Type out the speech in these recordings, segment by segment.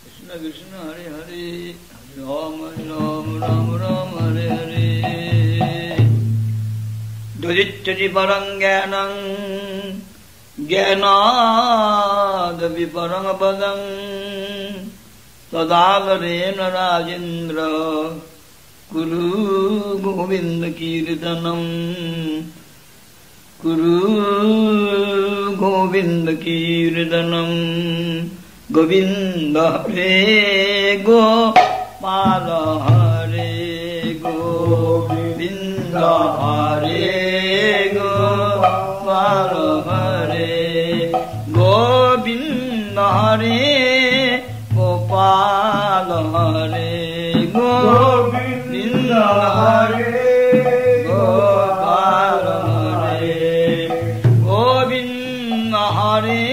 Krishna Krishna Hare Hare Ram Ram Ram Ram Hare Hare Dudicchati parang gyanam Gyanadavi parang padang Tadalarena Rajendra Kuru Govinda Kirtanam Kuru Govinda Kirtanam Govinda Hare Gopala Hare Govinda Hare Gopala Hare Govinda Hare Gopala Hare Govinda Hare Gopala Hare Govinda Hare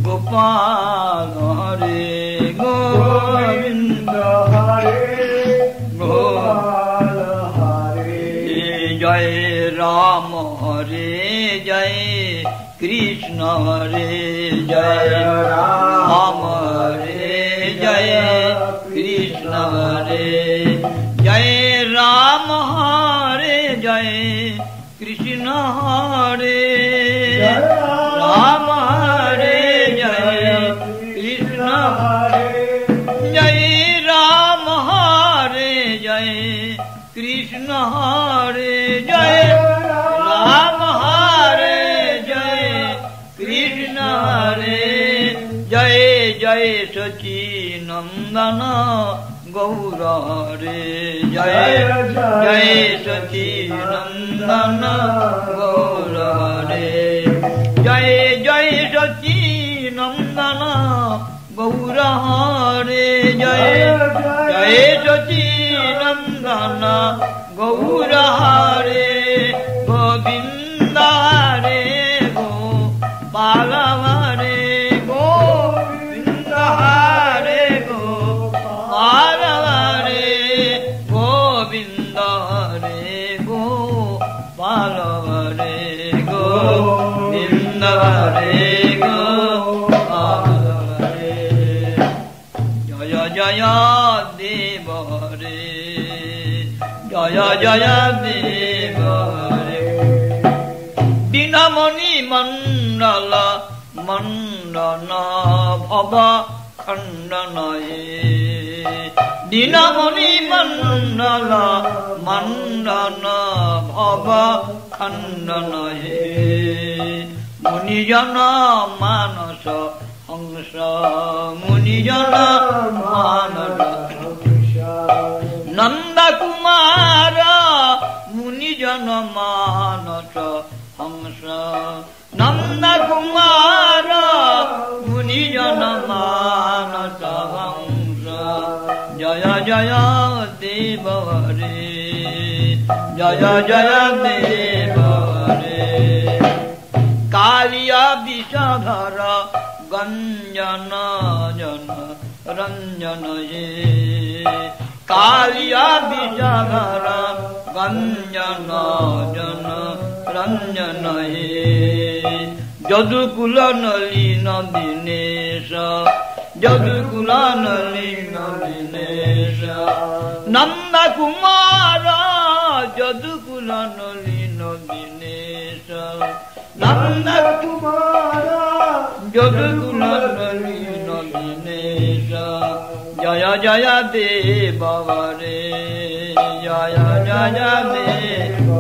Gopala Hare Govinda Hare Gopala Hare Jai Ram Hare Jai Krishna Hare Jai Ram Hare Jai Krishna Hare Jai Ram Hare Jai Krishna Hare Ram Hare Jai Krishna Hare Jai Ram Hare Jai Krishna Hare Jai Ram Hare Jai Krishna Hare Jai Jai Sachi Nandana Gaura Hare Jai Jai Sachi Nandana Gaura Hare Jai Jai Sachi Nandana Gaura Hare Jai Jai Sachi Nandana Gaura Hare Govinda Hare Gopala Hare Govinda Hare Gopala Hare Govinda Hare Gopala Hare Govinda Hare Gopala Hare Jaya Jaya Deva Hare Jaya Jaya Deva Hare Dinamani Mandala Mandana Bhava Khandanaye Dinamani Mandala Mandana Bhava Khandanaye Munijana Manasa Hamsa Munijana Manasa Nanda Kumara Munijana Manasa Hamsa Nanda Kumara Munijana Manasa Hamsa Jaya Jaya Deva Hare Jaya Jaya Deva Hare Kaliya Vishadhara Ganjana Jana Ranjana Ye Kaliya Vishadhara Ganjana Jana Ranjana Ye Jadukula Nalina Dinesha Jadukula Nalina Dinesha Nanda Kumara Jadukula Nalina Dinesha Nanda Kumara Jadukula Nalina Dinesha Jaya Jaya Deva Hare Jaya Jaya Deva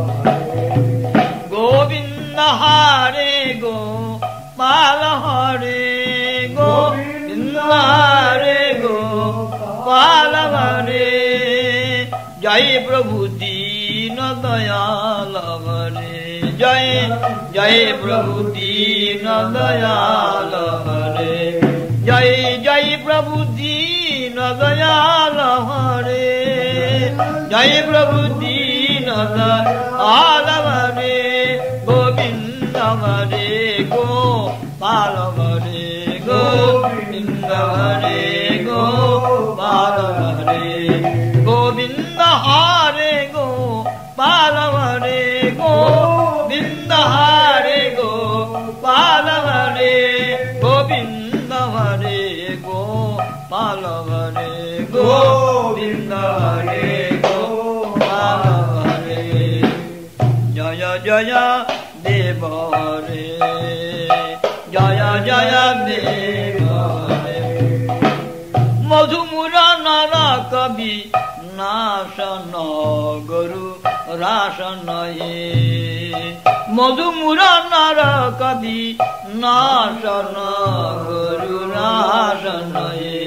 Govinda Hare Gopala Hare Govinda Hare Gopala Hare Jai Prabhu Dina Dayala Hare Jai Jai Prabhu Dina Dayala Hare Jai Jai Prabhu Dina Dayala Hare Jai Prabhu Dina Dayala Hare Govinda Hare Gopala Hare Govinda Hare Gopala Hare Govinda Hare Gopala Hare Govinda Hare Gopala Hare Govinda Gopal हरे गोविंद हरे गोपाल हरे जय जय देव हरे जय जय देव हरे मधुमुरा नर कवि नाशन गुरु ration हे मधुमुरा नर कवि नाशन गुरु ration हे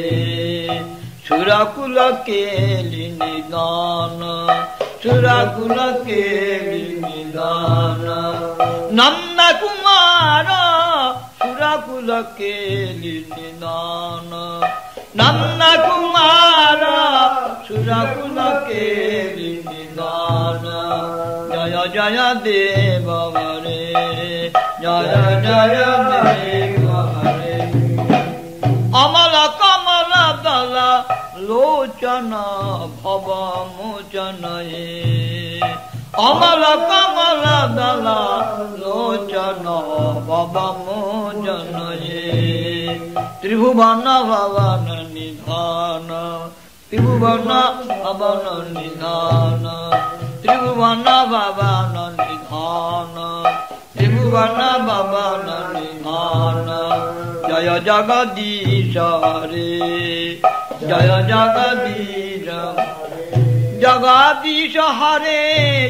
सुरकुल केलि निदान सुरकुल केलि निदान नंद कुमार सुरकुल केलि निदान नंद कुमार सुरकुल केलि निदान जय जय देव हरे जय जय देव हरे अमल कमल दल लोचन भव मोचन हे अमल कमल दल लोचन भव मोचन हे त्रिभुवन भवन निधान त्रिभुवन भवन निधान त्रिभुवन भवन निधान त्रिभुवन भवन निधान जय जगदीश हरे जय जगदीश जगदीश हरे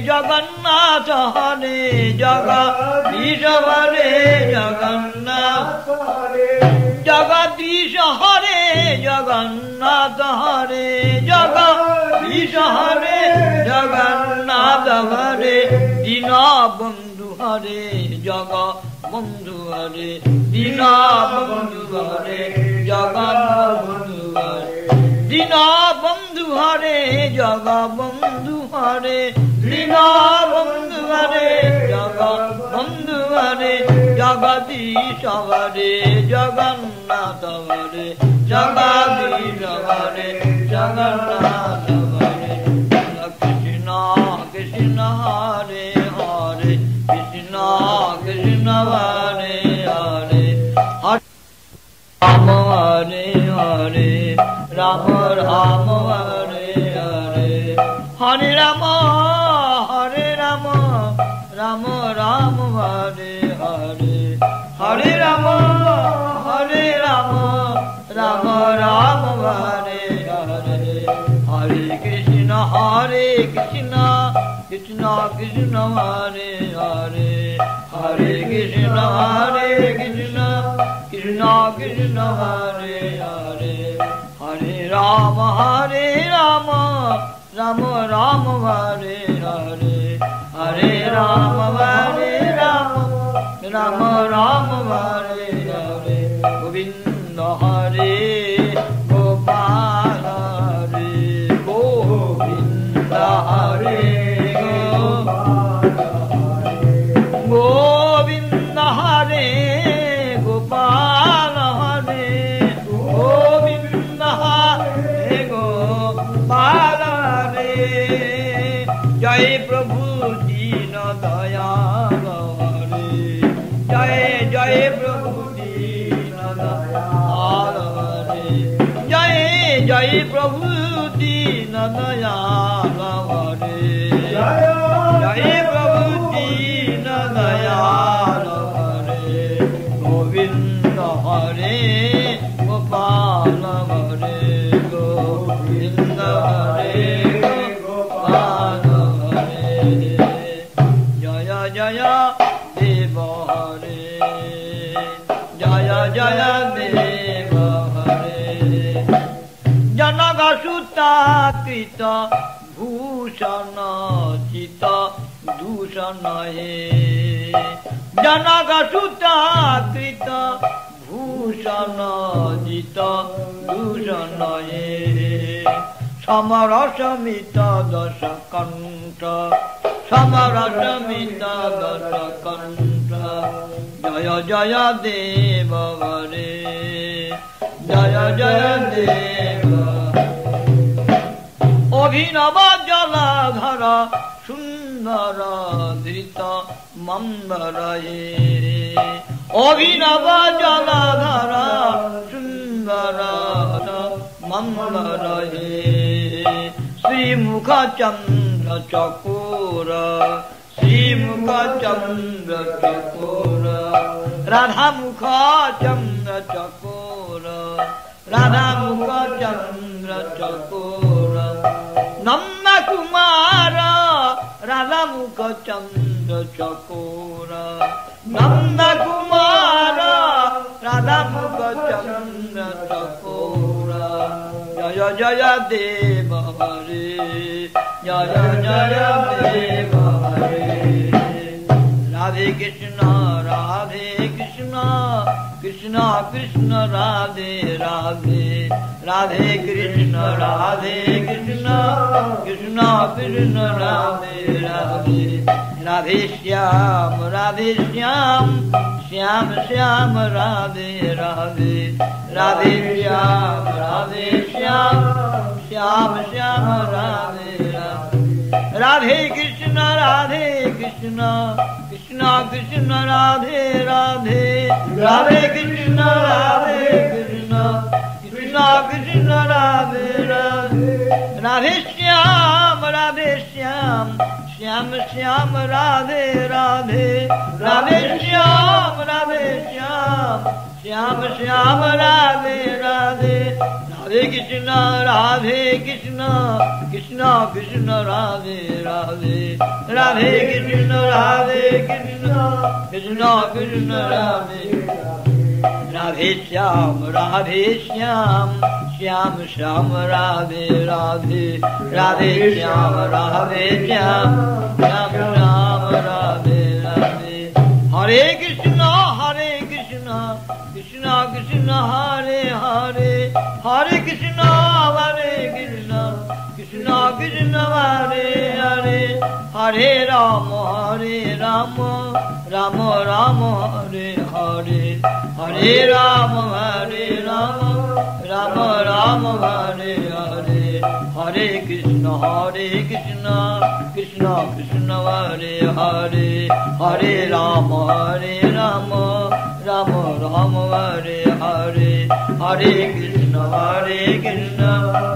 जगन्नाथ हरे जगदीश हरे जगन्नाथ जगदीश हरे जगन्नाथ हरे जगदीश हरे जगन्नाथ हरे दीना बंधु हरे जग बंधु हरे दीना बंधु हरे जगत बंधु हरे दीना बंधु हरे जग बंधु हरे दीना बंधु हरे जग बंधु हरे जगदीश हरे जगन्नाथ हरे जगदीश हरे जगन्नाथ हरे कृष्ण कृष्ण हरे हरे कृष्ण कृष्ण हरे हरे राम हरे हरे राम राम हरे हरे हरे राम राम राम हरे हरे हरे राम राम राम हरे हरे हरे कृष्ण कृष्ण कृष्ण हरे हरे हरे कृष्ण कृष्ण कृष्ण कृष्ण हरे हरे हरे राम राम राम हरे हरे हरे राम राम राम हरे हरे गोविंद हरे गोपाल हरे गोविंद हरे गोविंद हरे गोपाल हरे गोविंद हरे गोपाल हरे जय प्रभु दीन दयाल हरे जय जय प्रभु दीन दयाल हरे जय जय प्रभु दीन दयाल हरे जय प्रभु दीन दयाल हरे गोविंद हरे गोपाल हरे गोविंद हरे गोपाल हरे जय जय देव हरे जय जय देव हरे जनक सुता कृत भूषण चित दूषण हे जनक सुता कृत भूषण जित दूषण हे समरसमित दश कंठ समरसमित दश कंठ जय जय देव हरे जय जय देव अभिनव जलाधर सुंदर धृत मंदर हे अभिनव जलाधर सुंदर Chandra Chakora, Sri Mukha Chandra Chakora, Radha Mukha Chandra Chakora, Radha Mukha Chandra Chakora, Nanda Kumara, Radha Mukha Chandra Chakora, Nanda Kumara, Radha Mukha Chandra Chakora, Jaya Jaya Deva Hare, Jaya Jaya Deva Hare, Radhe Krishna, Radhe Krishna, Krishna Krishna, Radhe Radhe, Radhe Krishna, Radhe Krishna, Krishna Krishna, Radhe Radhe, Radhe Shyam, Radhe Shyam, Shyam Shyam, Radhe Radhe, Radhe Shyam, Radhe Shyam, Shyam Shyam, Radhe Radhe, Radhe Krishna, Radhe Krishna, Krishna Krishna, Radhe Radhe, Radhe Krishna, Radhe Krishna, Krishna Krishna, Radhe Radhe, Radhe Shyam, Radhe Shyam, Shyam Shyam, Radhe Radhe, Radhe Shyam, Radhe Shyam, Shyam Shyam, Radhe Radhe, Radhe Krishna, Radhe Krishna, Krishna Krishna, Radhe Radhe, Radhe Krishna, Radhe Krishna, Krishna Krishna, Radhe Radhe Shyam, Radhe Shyam, Shyam Shyam, Radhe Radhe, Radhe Shyam, Radhe Shyam, Shyam Shyam, Radhe Radhe, Hare Krishna, Hare Krishna, Krishna Krishna, Hare Hare, Hare Krishna, Hare Krishna, Krishna Krishna, Hare Hare, Hare Rama, Hare Rama, Rama Rama, Hare Hare, Hare Rama, Hare Rama, Rama Rama, Hare Hare, Hare Krishna, Krishna Krishna, Hare Hare, Hare Rama, Rama Rama, Hare Hare, Hare Krishna,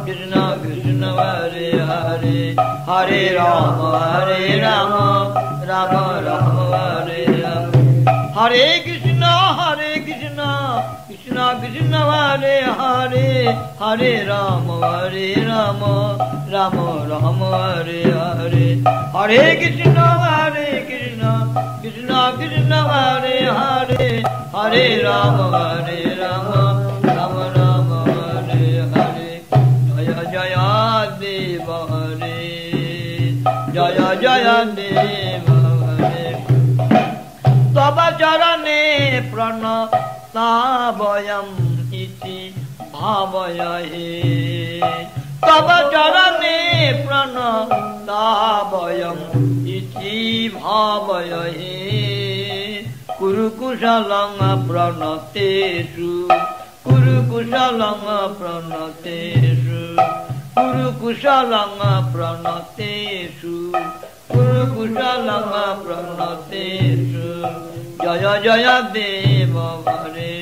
Krishna Krishna, Hare Hare, Hare Rama, Rama Rama, Hare Hare, Hare Krishna, Krishna Krishna, Hare Hare, Hare Rama, Rama Rama, Hare Hare, Hare Krishna, Krishna Krishna, Hare Hare, Hare Rama, Rama Rama, Hare Hare, Jaya Jaya Deva Hare, Jaya Jaya Deva Hare, Tava Charane Pranatavayam iti bhavayahe, Tava Charane Pranatavayam iti bhavayahe, Kuru Kushalam Pranateshu, Kuru Kushalam Pranateshu, Kuru Kushalam Pranateshu, Kuru Kushalam Pranateshu, Jaya Jaya Deva Hare,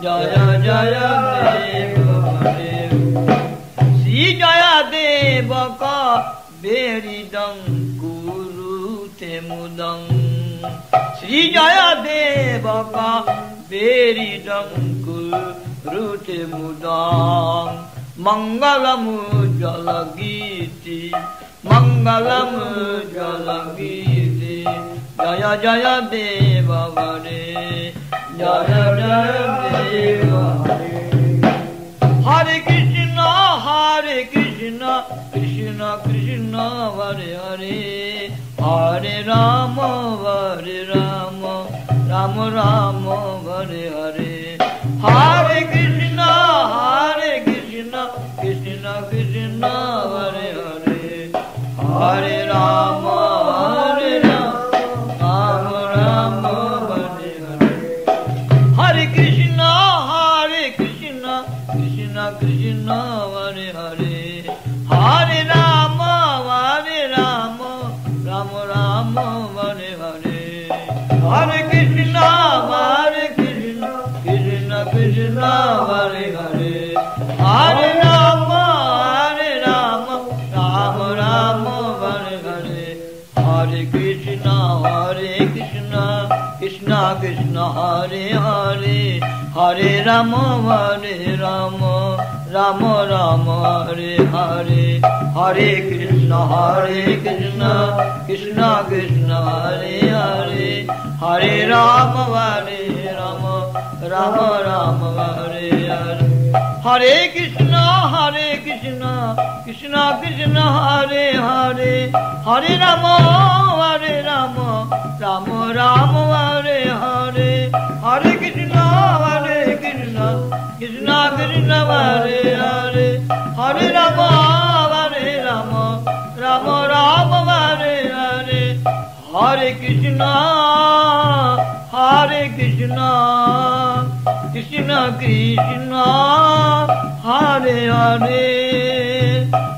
Jaya Jaya Deva Hare, Sri Jaya Deva Ka Veridam Kuru Temudam, Sri Jaya Deva Ka Veridam Kuru Temudam, Mangalam Jalagiti, Mangalam Jalagiti, Jaya Jaya Deva Hare, Jaya Jaya Deva Hare, Hare Krishna, Krishna Krishna, Hare Hare, Hare Rama, Rama Rama, Hare Hare, Hare Krishna, Krishna Krishna, Hare Hare, Hare Rama, Rama Rama, Hare Hare, Hare Krishna, Krishna Krishna, Hare Hare, Hare Rama, Rama Rama, Hare Hare, Hare Krishna, Krishna Krishna, Hare Hare, Hare Rama, Rama Krishna Hare Hare Hare Rama Hare Rama Rama Rama Hare Hare Hare Krishna Krishna Krishna Hare Hare Hare Rama Hare Rama Rama Rama Hare Hare Hare Krishna Krishna Krishna Hare Hare Hare Rama Rama Rama Hare Hare Hare Krishna Krishna Krishna Hare Hare Hare Rama Rama Rama Hare Hare Hare Krishna Krishna Krishna Hare Hare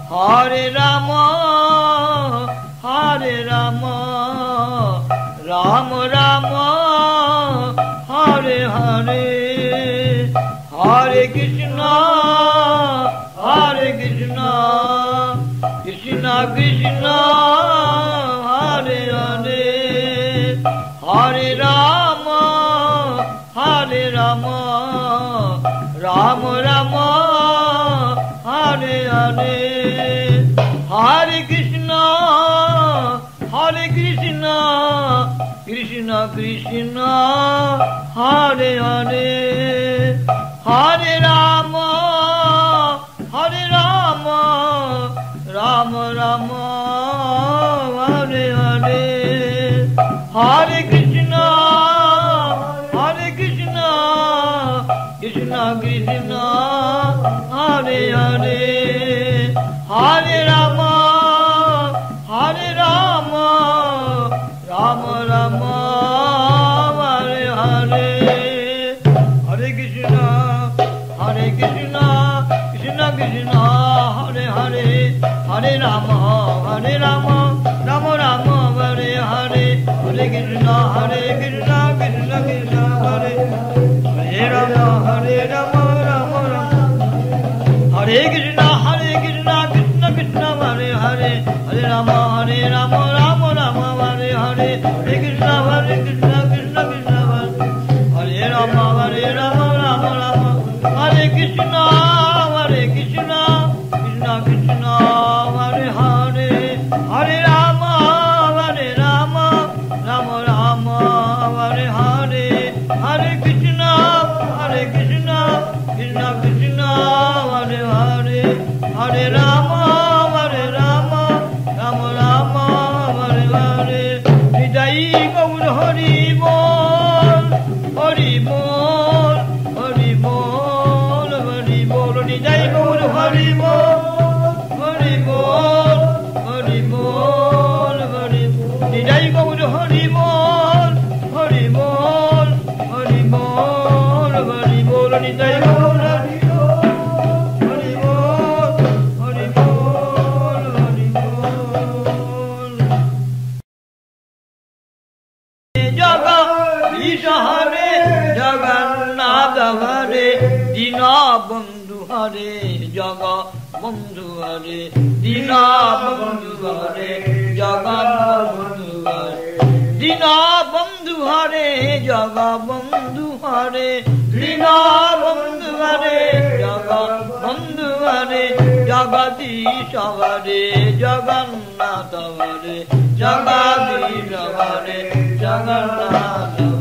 Hare Rama Rama Rama Hare Hare Hare Krishna Krishna Krishna Hare Hare Hare Rama Rama Rama Hare Hare Hare Krishna Krishna Krishna Hare Hare Hare Rama Rama Rama Hare Hare Hare Krishna Krishna Krishna Hare Hare Hare Rama Rama Rama Hare Hare Hare Krishna Krishna Krishna Hare Hare Hare Rama Rama Rama Hare Hare Hare Krishna Krishna Krishna Hare Hare Rama Rama Rama Hare Krishna Krishna Krishna Hare Hare Hare Rama Rama Rama Hare Hare Hare Krishna Krishna Krishna Hare Rama Rama Rama Hare Krishna Krishna Krishna Hare Hare Hare Rama Rama Rama Hare Hare Hare Krishna Krishna Krishna Hare Hare Hare Rama Rama Rama Hare Hare Nidai Gaur Hari Bol Hari Bol Hari Bol Hari Bol Nidai Gaur Hari Bol Hari Bol Hari Bol Hari Bol Nidai Gaur Hari Bol Hari Bol Hari Bol Hari Bol Nidai Gaur Hari Hare Jagannath Hare Dina Bandhu Hare Jaga Bandhu Hare Dina Bandhu Hare Jaga Bandhu Hare Dina Bandhu Hare Jaga Bandhu Hare Dina Bandhu Hare Jaga Bandhu Hare Jagadisha Hare Jagannath Hare Jagadisha Hare Jagannath Hare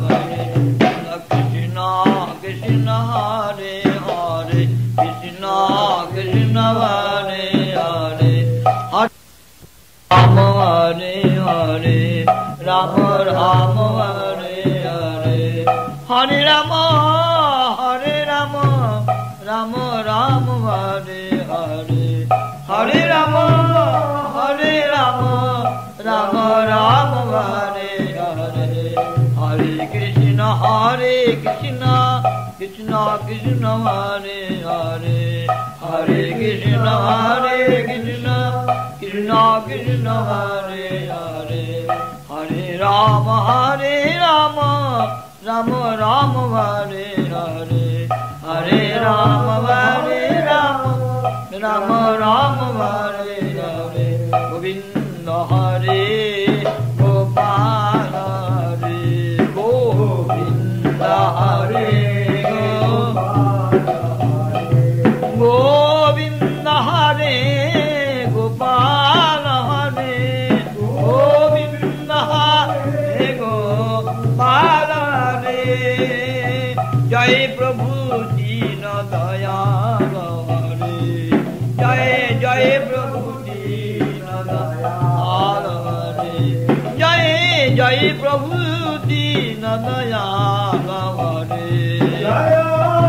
Krishna Hare Hare Krishna Krishna Hare Hare Hare Rama Hare Hare Rama Rama Hare Hare Hare Rama Rama Rama Hare Hare Hare Rama Rama Rama Hare Hare Hare Krishna Krishna Krishna Hare Hare Hare Krishna Krishna Krishna Hare Hare Hare Rama Rama Rama Hare Hare Hare Rama Rama Rama Hare Hare Govinda Hare Gopala Hare Govinda जय प्रभु दीन दयाल हरे जय जय प्रभु दीन दयाल हरे जय जय प्रभु दीन दयाल हरे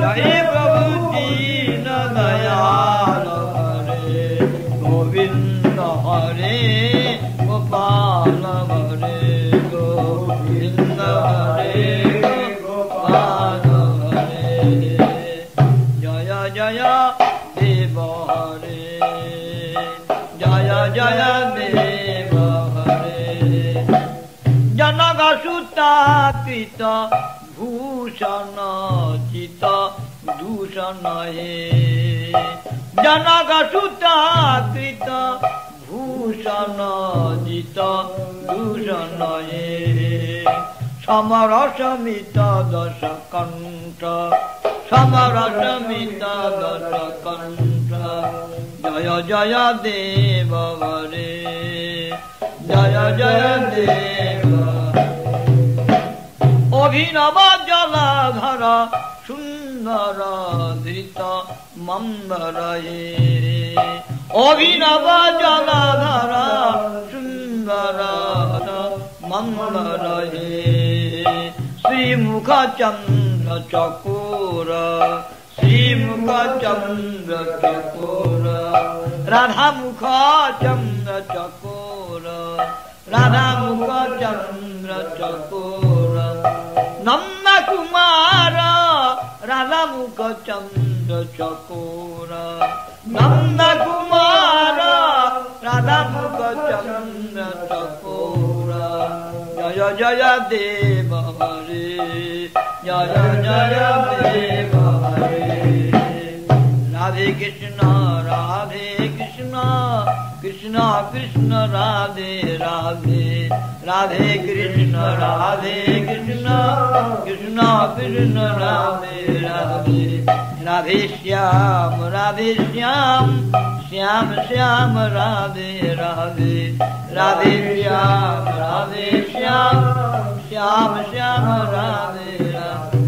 जय प्रभु दीन दयाल हरे गोविंद हरे गोपाल हरे गोविंद हरे गोपाल हरे जय जय देव हरे जय जय देव हरे जनक सुता कृत भूषण चित दूषण हे जनक सुता कृत भूषण जित दूषण हे समरसमित दश कंठ समरसमित दश कंठ जय जय देव हरे जय जय देव अभिनव जलधर सुंदर धृत मंदर हे अभिनव जलधर सुंदर मंदर हे श्रीमुख चंद्र चकोर श्रीमुख चंद्र चकोर राधा मुख चंद्र चकोर राधा मुख चंद्र चकोर नंद कुमार राधा मुख चंद्र चकोर नंद कुमार राधा मुख चंद्र चकोर जय जय देव हरे जय जय देव हरे राधे कृष्ण कृष्ण कृष्ण राधे राधे राधे कृष्ण कृष्ण कृष्ण कृष्ण राधे राधे राधे श्याम श्याम श्याम राधे राधे राधे श्याम श्याम श्याम राधे राधे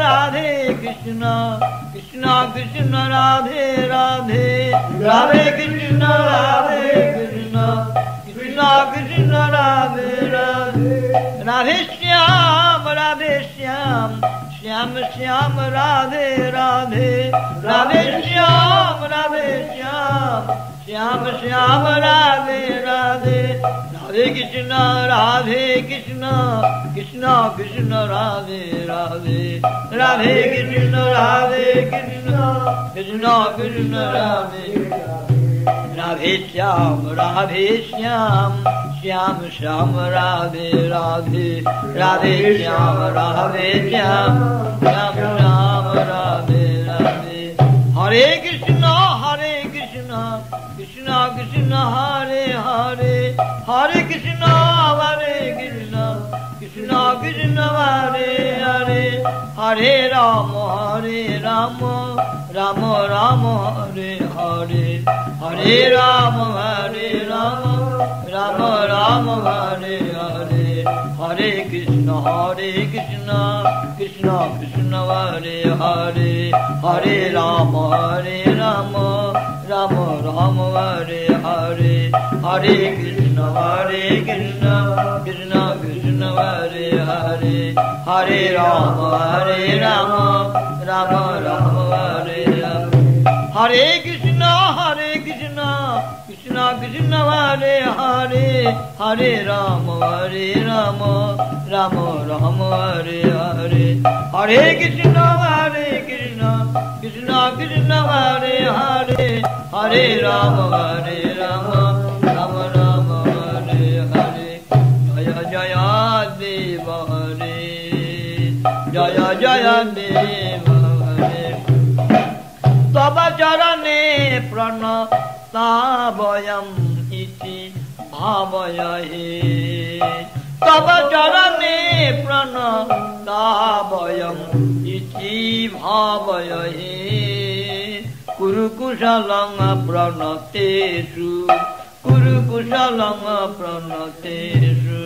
राधे कृष्ण कृष्ण कृष्ण राधे राधे राधे कृष्ण कृष्ण कृष्ण कृष्ण राधे राधे राधे श्याम श्याम श्याम राधे राधे राधे श्याम श्याम श्याम राधे राधे राधे कृष्ण कृष्ण कृष्ण राधे राधे राधे कृष्ण कृष्ण कृष्ण कृष्ण राधे राधे श्याम श्याम श्याम राधे राधे राधे श्याम श्याम श्याम श्याम राधे राधे हरे कृष्ण कृष्ण कृष्ण हरे हरे हरे कृष्ण कृष्ण कृष्ण हरे हरे हरे राम राम राम हरे हरे हरे राम राम राम हरे हरे हरे कृष्ण कृष्ण कृष्ण हरे हरे हरे राम राम राम हरे हरे हरे कृष्ण कृष्ण कृष्ण हरे हरे हरे राम राम राम हरे हरे हरे कृष्ण कृष्ण कृष्ण हरे हरे हरे राम राम राम हरे हरे हरे कृष्ण कृष्ण कृष्ण हरे हरे हरे राम राम राम हरे हरे जय जय देव हरे जय जय देव हरे तव चरणे प्रणताभयम् इति भावये तव चरणे प्रणताभयम् इति भावये कुरुकुशलं प्रणतेषु कुरुकुशलं प्रणतेषु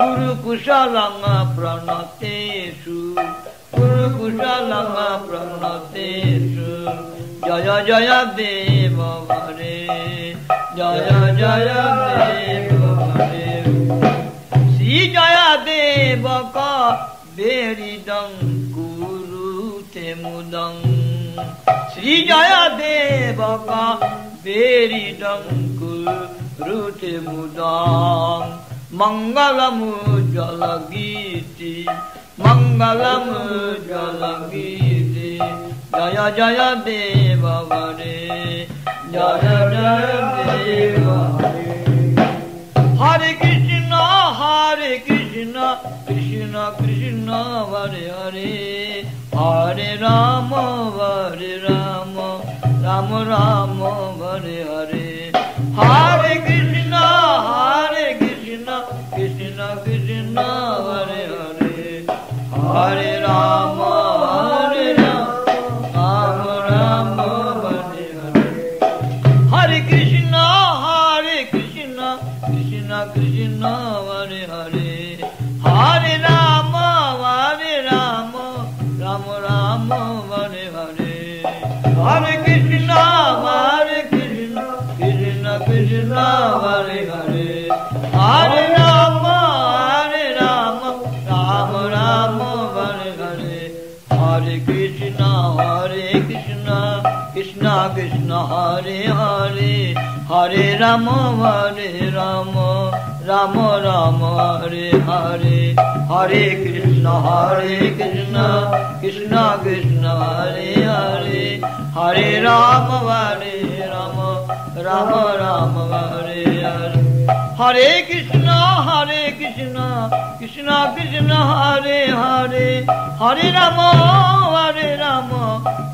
कुरुकुशलं प्रणतेषु कुशलं प्रणतेषु जय जय देव हरे जय जय देव हरे श्री जय देव का बेरिदं कुरुते मुदं श्री जय देव का बेरिदं कुरुते मुदं मंगलमुज्ज्वल गीति मंगलमुज्ज्वल गीति जय जय देव हरे जय जय देव हरे हरे कृष्ण कृष्ण कृष्ण हरे हरे हरे राम राम राम हरे हरे हरे कृष्ण कृष्ण कृष्ण हरे हरे हरे राम राम राम हरे हरे हरे कृष्ण कृष्ण कृष्ण हरे हरे हरे राम राम राम हरे हरे हरे कृष्ण कृष्ण कृष्ण हरे हरे हरे राम राम राम हरे हरे हरे कृष्ण कृष्ण कृष्ण हरे हरे हरे राम राम राम हरे हरे हरे कृष्ण कृष्ण कृष्ण हरे हरे हरे राम राम राम हरे हरे हरे कृष्ण कृष्ण कृष्ण हरे हरे हरे राम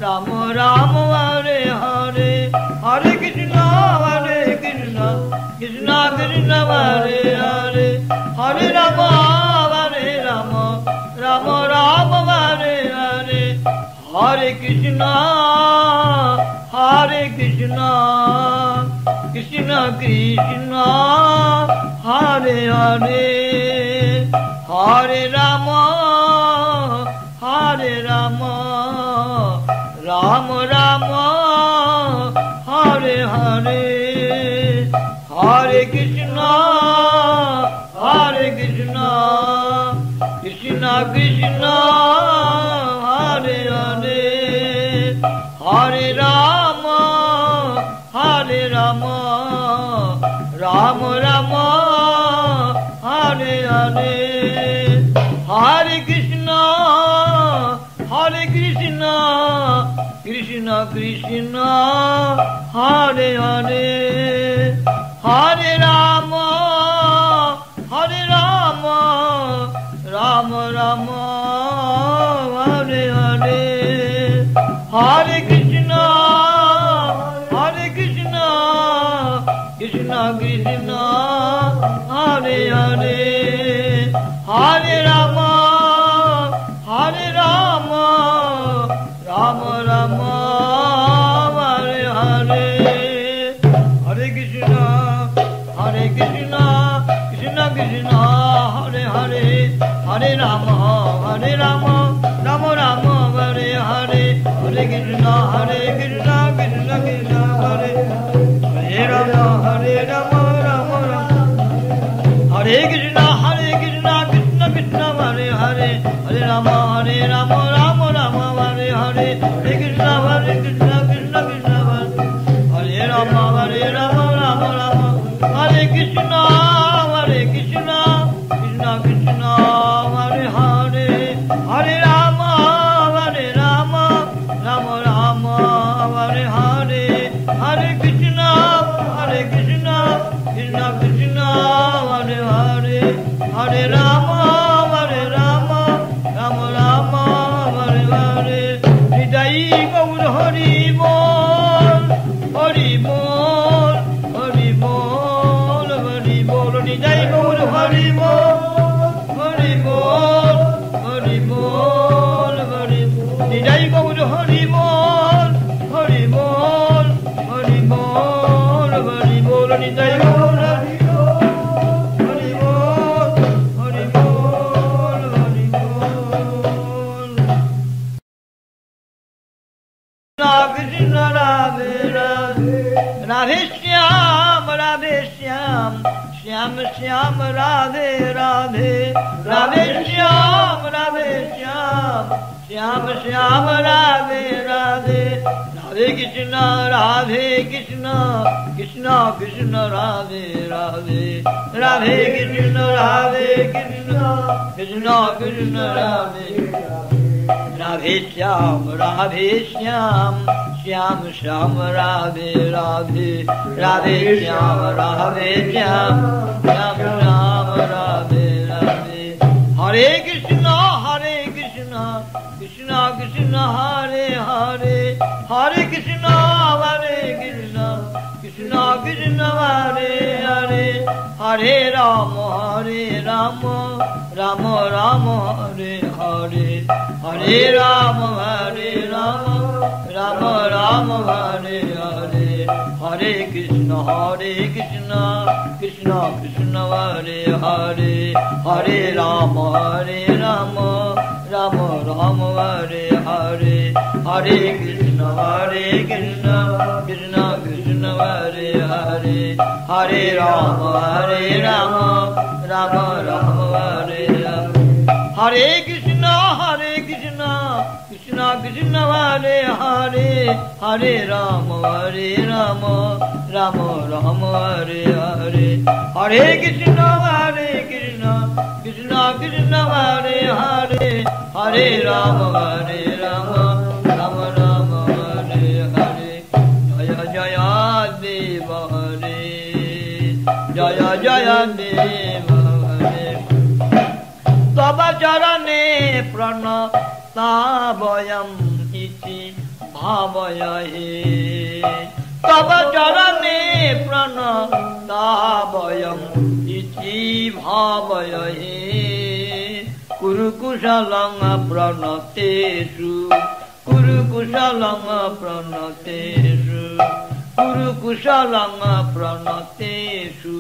राम राम हरे हरे हरे कृष्ण कृष्ण कृष्ण हरे हरे हरे राम राम राम हरे हरे हरे कृष्ण कृष्ण कृष्ण हरे हरे हरे राम राम राम हरे हरे हरे कृष्ण कृष्ण कृष्ण हरे हरे हरे राम राम राम हरे हरे हरे कृष्ण कृष्ण कृष्ण हरे हरे हरे राम राम राम हरे हरे हरे कृष्ण कृष्ण कृष्ण हरे हरे हरे राम राम राम हरे हरे हरे कृष्ण कृष्ण कृष्ण हरे हरे हरे राम राम राम हरे हरे हरे कृष्ण कृष्ण कृष्ण हरे राम राम राम हरे कृष्ण कृष्ण कृष्ण हरे हरे हरे राम राम राम हरे हरे हरे कृष्ण कृष्ण कृष्ण हरे राम राम राम हरे कृष्ण कृष्ण कृष्ण हरे हरे हरे राम राम राम हरे हरे हरे कृष्ण कृष्ण कृष्ण हरे हरे हरे राम राम राम हरे हरे हृदय राधे श्याम राधे श्याम श्याम श्याम राधे राधे राधे श्याम राधे श्याम श्याम श्याम राधे राधे राधे कृष्ण कृष्ण कृष्ण राधे राधे राधे कृष्ण कृष्ण कृष्ण कृष्ण राधे राधे श्याम श्याम श्याम राधे राधे राधे श्याम श्याम श्याम राधे राधे हरे कृष्ण कृष्ण कृष्ण हरे हरे हरे कृष्ण कृष्ण कृष्ण हरे हरे हरे राम राम राम हरे हरे हरे राम राम राम हरे हरे हरे कृष्ण कृष्ण कृष्ण हरे हरे हरे राम राम राम हरे हरे हरे कृष्ण कृष्ण कृष्ण हरे हरे हरे राम राम राम हरे हरे हरे कृष्ण कृष्ण कृष्ण हरे हरे हरे राम राम राम हरे हरे हरे कृष्ण कृष्ण कृष्ण हरे हरे हरे राम राम राम हरे हरे जय जय देव हरे जय जय देव हरे तव चरणे प्रणताभयम् इति भावये तव चरणे प्रणताभयम् इति भावये कुरुकुशलं प्रणतेषु कुरुकुशलं प्रणतेषु कुरुकुशलं प्रणतेषु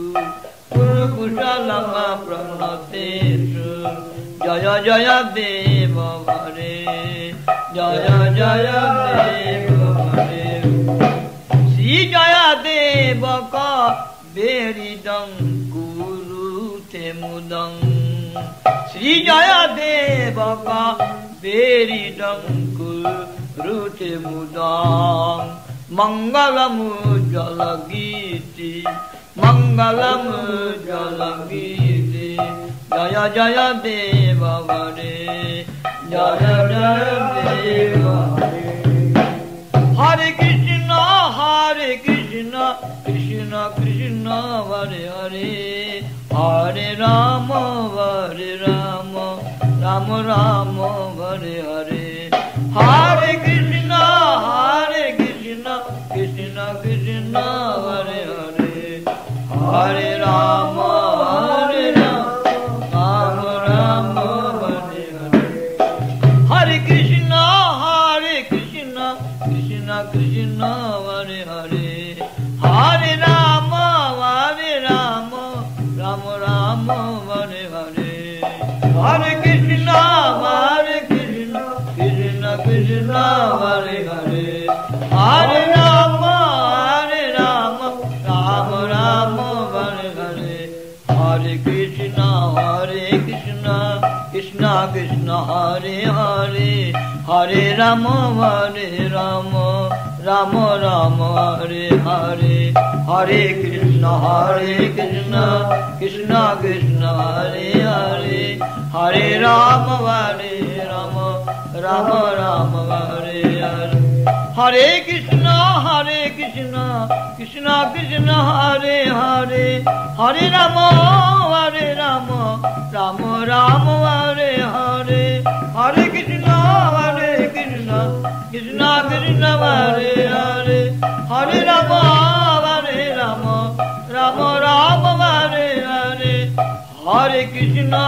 कुरुकुशलं प्रणतेषु जय जय देव हरे जय जय देव हरे श्री जय देव का बेरिदं कुरुते मुदं श्री जय देव का बेरिदं कुरुते मुदं मंगलम जल गीति मंगलम जल गीति जय जय देव हरे जय जय देव Hare Hare Krishna Krishna Krishna Hare Hare Hare Ram Ram Ram Hare Hare Hare Krishna Krishna Krishna Hare Hare Hare Ram Ram Ram Hare Hare Hare Krishna Krishna Krishna Hare Hare Hare Ram Ram Ram Hare Hare Hare Krishna Krishna Krishna Hare Hare Hare Ram Ram Hare Hare Hare Krishna Krishna Krishna Hare Hare Hare Ram Ram Ram Hare Hare Hare Krishna Krishna Krishna Hare Hare Hare Ram Ram Hare Hare Hare Krishna Krishna Krishna Hare Hare Hare Ram Ram Ram Hare Hare Hare Krishna Krishna Krishna Hare Hare Hare Ram Ram Hare Hare Hare Krishna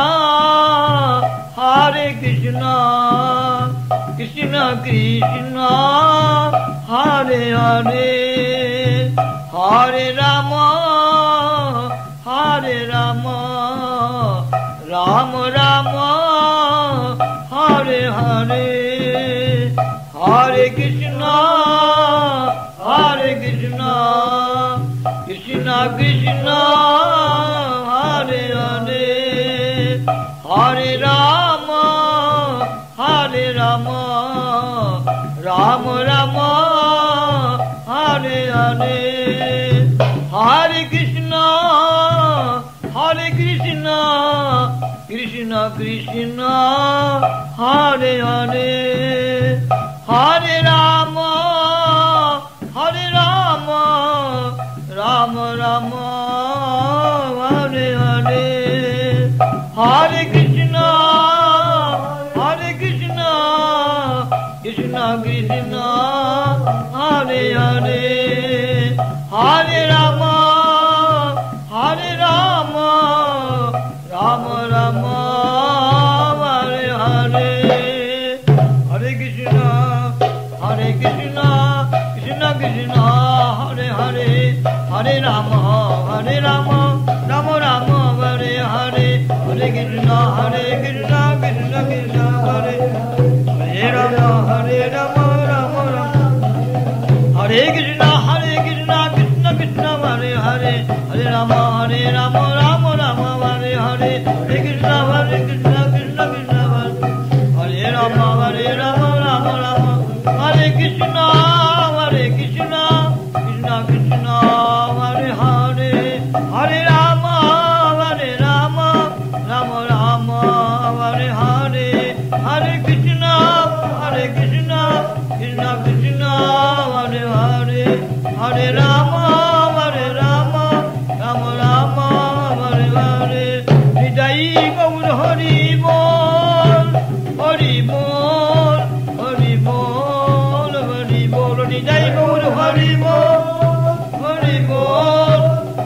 Krishna Krishna Hare Hare Hare Ram Ram Ram Hare Hare Hare Krishna Ram Ram Hare Hare Hare Krishna Krishna Krishna Hare Hare Hare Rama Rama Rama Hare Hare Hare Krishna Krishna Krishna Hare Hare Hare Rama Rama Rama Hare Hare Hare Krishna Krishna Krishna Hare Hare Hare Rama Rama Rama Hare Hare Hare Krishna Krishna Krishna Hare Rama Rama Rama Hare Krishna Krishna Krishna Hare Hare Hare Rama Rama Rama Hare Hare Hare Krishna Krishna Krishna Hare Rama Rama Rama Hare Krishna Krishna Krishna Hare Hare Hare Rama Rama Rama Hare Hare Hare Krishna Krishna Krishna Hare Hare Hare Rama Rama Rama Hare Hare Jai Gaur Hari Bol Hari Bol Hari Bol Hari Bol Jai Gaur Hari Bol Hari Bol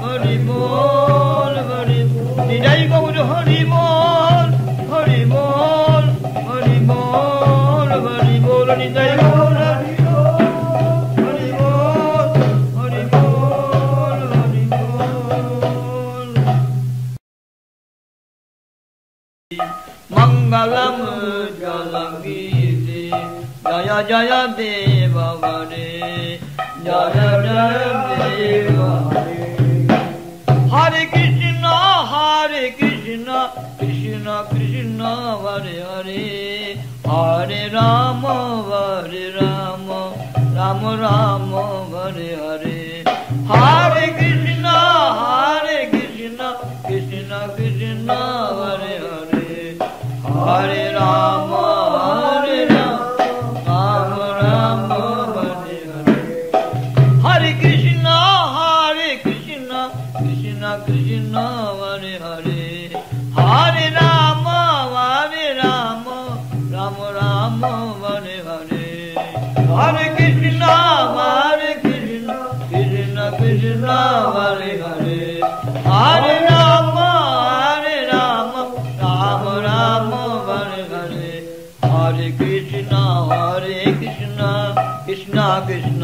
Hari Bol Hari Jai Gaur Hari Bol Hari Bol Hari Bol Hari Bol Jai Gaur Hari Mangalam Jalangiri Jaya Jaya Deva Hare Jaya Jaya Deva Hare Krishna Krishna Krishna Hare Hare Hare Rama Rama Rama Hare Hare Hare Krishna Krishna Krishna Hare Hare Hare Rama Rama Hare Hare Hare Krishna Krishna Krishna Hare Hare Hare Rama Rama Hare Hare Hare Krishna Krishna Krishna Hare Hare Hare Rama Rama Hare Hare Hare Krishna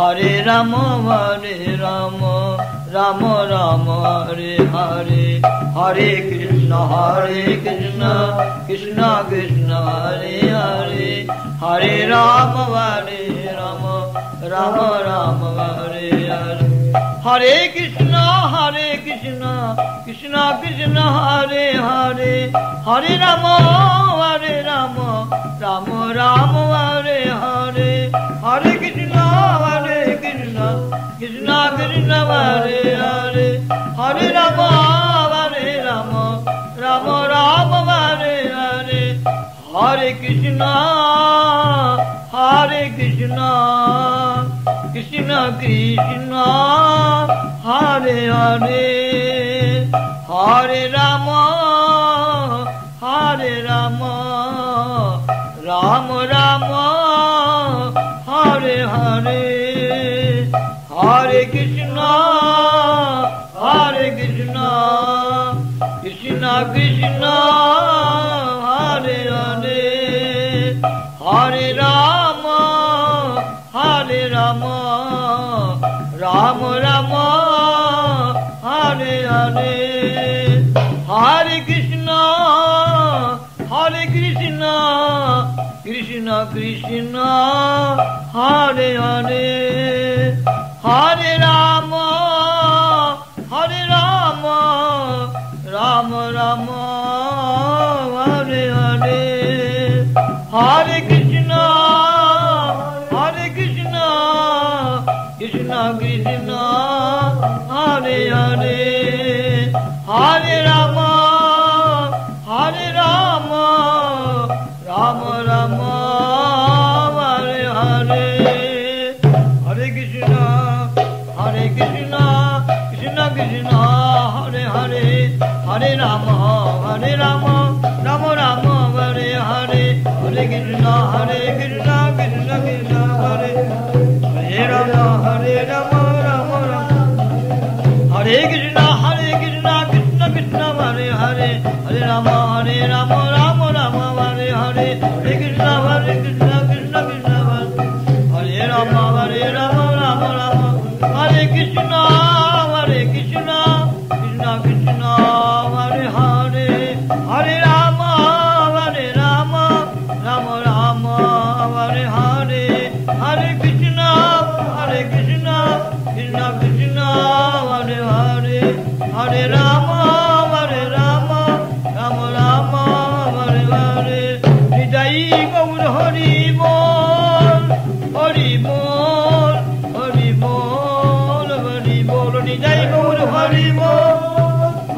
Krishna Krishna Hare Hare Hare Rama Rama Rama Hare Hare Hare Krishna Krishna Krishna Hare Hare Hare Rama Rama Hare Hare Hare Krishna Krishna Krishna Hare Hare Hare Rama Rama Rama Hare Hare Hare Krishna Krishna Krishna Hare Hare Hare Rama Rama Hare Hare Hare Krishna Krishna Krishna Hare Hare Hare Rama Rama Rama Hare Hare Hare Krishna Krishna Krishna Hare Hare Hare Rama Rama Rama Hare Hare Hare Krishna Krishna Krishna Hare Hare Hare Rama Rama Rama Hare Hare Hare Krishna Krishna, Hare Hare, Hare Rama, Hare Rama, Rama Rama, Hare Hare, Hare Krishna, Krishna Krishna, Hare Hare, Hare Rama, Rama Rama, Hare Hare, Hare Krishna, Krishna Krishna, Hare Rama, Rama Rama, Hare Krishna, Krishna Krishna, Hare Hare, Hare Rama, Rama Rama, Hare Hare, Hare Krishna, Krishna Krishna, Hare Rama, Rama Rama, Hare Krishna, Krishna Krishna, Hare Hare, Hare Rama, Rama Rama, Hare Hare, Hare Krishna, Krishna Krishna, Hare Hare, Hare Rama, Rama Rama, Hare Hare, Nidai Gaur Hari Bol, Hari Bol, Hari Bol, Hari Bol, Nidai Gaur Hari Bol,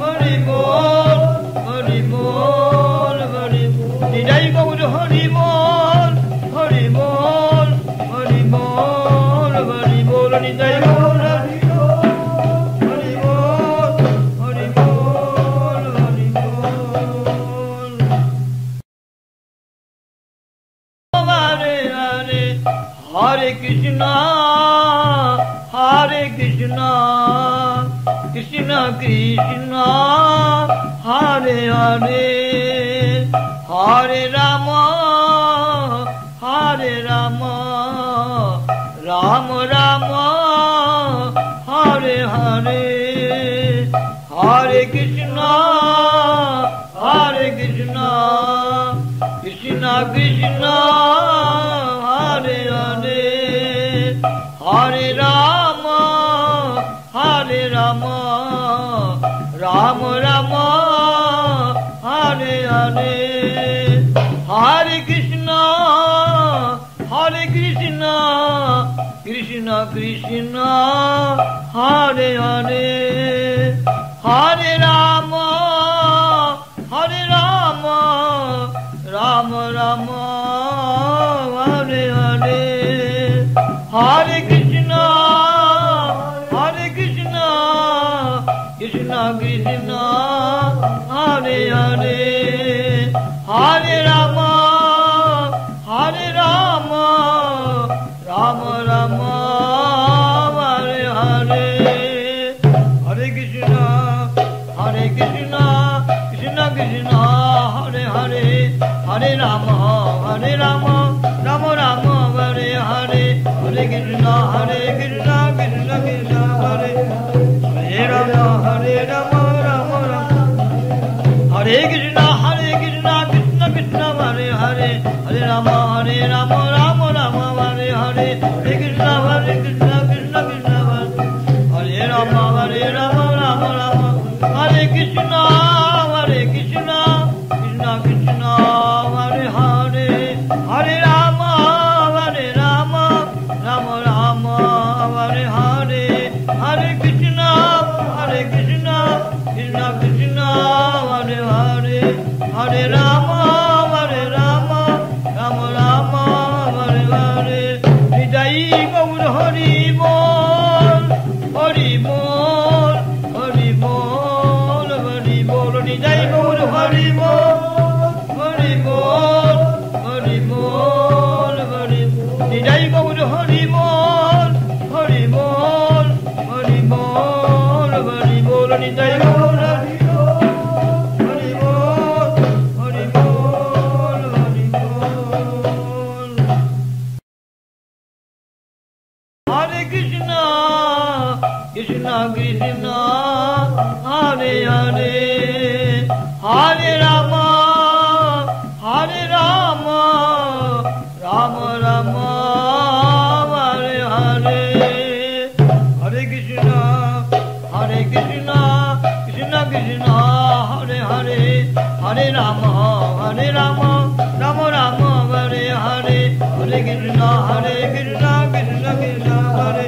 Hari Bol, Hari Bol, Hari Bol, Nidai Gaur Hari Bol, Hari Bol, Hari Bol, Hari Bol, Nidai Gaur Hari Bol, Hari Bol, Hari Bol, Hari Bol. Hare Hare, Hare Krishna, Krishna Krishna, Hare Hare, Hare Rama, Rama Rama, Hare Hare, Hare Krishna, Krishna Krishna, Hare Hare, Hare Rama, Rama Rama, Hare Hare, Hare Krishna, Krishna Krishna, Hare Hare, Hare Rama, Rama Rama, Hare Hare, Hare Krishna, Krishna Krishna, Hare Hare, Hare Rama, Rama Rama, Hare Hare, Hare Krishna, Krishna Krishna, Hare Hare, Hare Rama, Rama Rama, Hare Hare, Hare Krishna, Krishna Krishna, Hare Rama, Rama Rama, Hare Krishna, Krishna Krishna, Hare Hare, Hare Rama, Rama Rama, Hare Hare, Hare Krishna, Krishna Krishna, Hare Rama, Rama Rama, Hare Krishna, Krishna Krishna, Hare Hare, Hare Rama, Rama Rama, Hare Hare, Hare Krishna, Krishna Krishna, Hare Hare, Hare Rama, Rama Rama, Hare Hare, Nidai Gaur Hari Bol, Hari Bol, Hari Bol, Hari Bol, Nidai Gaur Hari Bol, Hari Bol, Hari Bol, Hari Bol, Nidai Gaur Hari Bol, Hari Bol, Hari Bol, Hari Bol, Nidai Gaur Hari Bol, Hari Bol, Hari Bol, Hari Bol. Hare Krishna, Krishna Krishna, Hare Hare, Hare Rama, Rama Rama, Hare Hare, Hare Krishna, Krishna Krishna, Hare Hare, Hare Rama, Rama Rama, Hare Hare, Hare Krishna, Krishna Krishna, Hare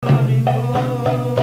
Hari Bol.